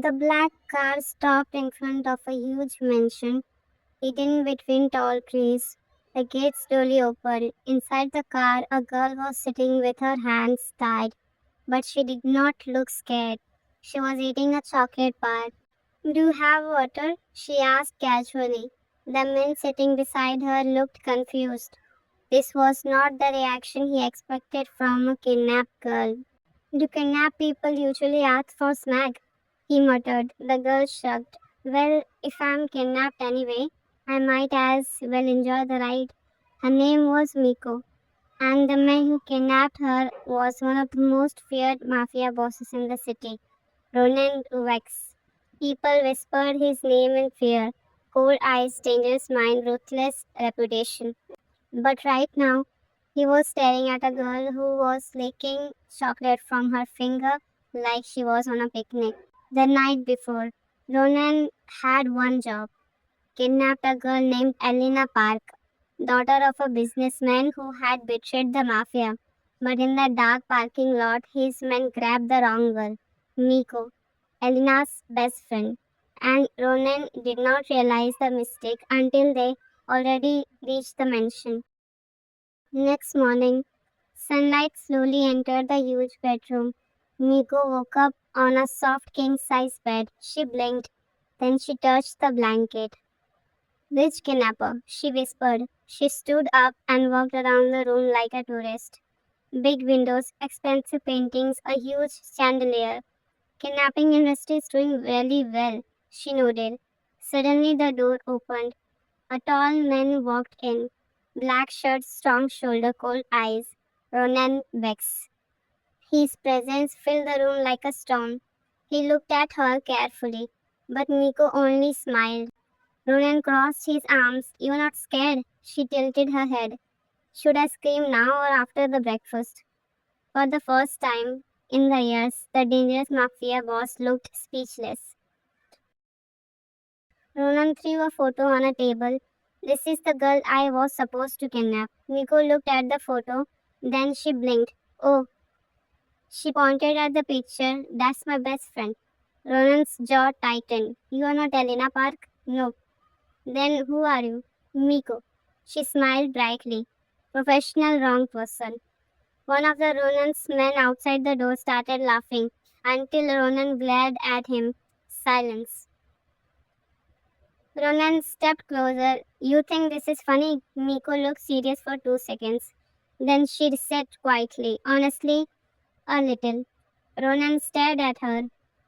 The black car stopped in front of a huge mansion, hidden between tall trees. The gate slowly opened. Inside the car, a girl was sitting with her hands tied, but she did not look scared. She was eating a chocolate bar. Do you have water? She asked casually. The man sitting beside her looked confused. This was not the reaction he expected from a kidnapped girl. Do kidnapped people usually ask for snack? He muttered. The girl shrugged. Well, if I'm kidnapped anyway, I might as well enjoy the ride. Her name was Miko, and the man who kidnapped her was one of the most feared mafia bosses in the city, Ronan Wex. People whispered his name in fear. Cold eyes, dangerous mind, ruthless reputation. But right now, he was staring at a girl who was licking chocolate from her finger like she was on a picnic. The night before, Ronan had one job: kidnapped a girl named Elena Park, daughter of a businessman who had betrayed the mafia. But in the dark parking lot, his men grabbed the wrong girl, Miko, Elena's best friend. And Ronan did not realize the mistake until they already reached the mansion. Next morning, sunlight slowly entered the huge bedroom. Miko woke up on a soft king size bed. She blinked, then she touched the blanket. Which kidnapper? She whispered. She stood up and walked around the room like a tourist. Big windows, expensive paintings, a huge chandelier. Kidnapping industry is doing really well, she nodded. Suddenly the door opened. A tall man walked in. Black shirt, strong shoulder, cold eyes. Ronan Vex. His presence filled the room like a storm. He looked at her carefully, but Miko only smiled. Ronan crossed his arms. "You're not scared?" She tilted her head. "Should I scream now or after the breakfast?" For the first time in the years, the dangerous mafia boss looked speechless. Ronan threw a photo on a table. "This is the girl I was supposed to kidnap." Miko looked at the photo, then she blinked. "Oh," she pointed at the picture. "That's my best friend." Ronan's jaw tightened. "You are not Elena Park?" "No." "Then who are you?" "Miko." She smiled brightly. "Professional wrong person." One of the Ronan's men outside the door started laughing until Ronan glared at him. Silence. Ronan stepped closer. "You think this is funny?" Miko looked serious for 2 seconds. Then she said quietly, "Honestly, a little." Ronan stared at her.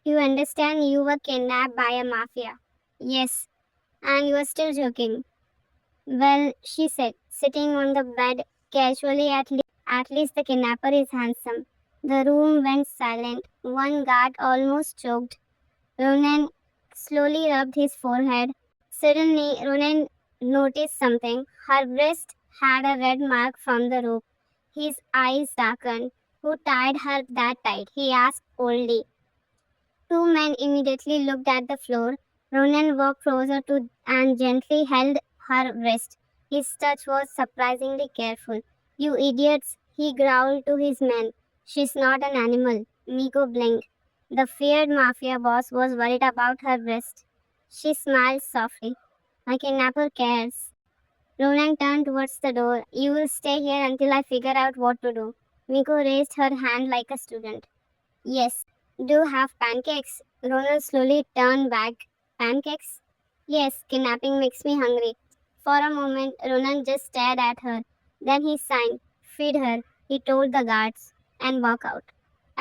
"You understand you were kidnapped by a mafia?" "Yes." "And you are still joking?" "Well," she said, sitting on the bed casually, at least the kidnapper is handsome." The room went silent. One guard almost choked. Ronan slowly rubbed his forehead. Suddenly, Ronan noticed something. Her wrist had a red mark from the rope. His eyes darkened. "Who tied her that tight?" he asked coldly. Two men immediately looked at the floor. Ronan walked closer to and gently held her wrist. His touch was surprisingly careful. "You idiots," he growled to his men. "She's not an animal." Miko blinked. The feared mafia boss was worried about her wrist. She smiled softly. "My kidnapper cares." Ronan turned towards the door. "You will stay here until I figure out what to do." Miko raised her hand like a student. "Yes." "Do you have pancakes?" Ronald slowly turned back. "Pancakes?" "Yes, kidnapping makes me hungry." For a moment, Ronan just stared at her. Then he signed. "Feed her," he told the guards, and walked out.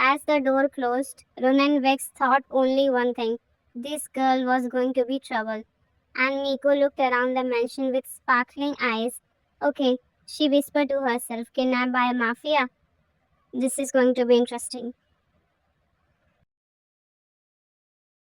As the door closed, Ronan Vex thought only one thing: this girl was going to be trouble. And Miko looked around the mansion with sparkling eyes. "Okay," she whispered to herself, "kidnapped by a mafia? This is going to be interesting."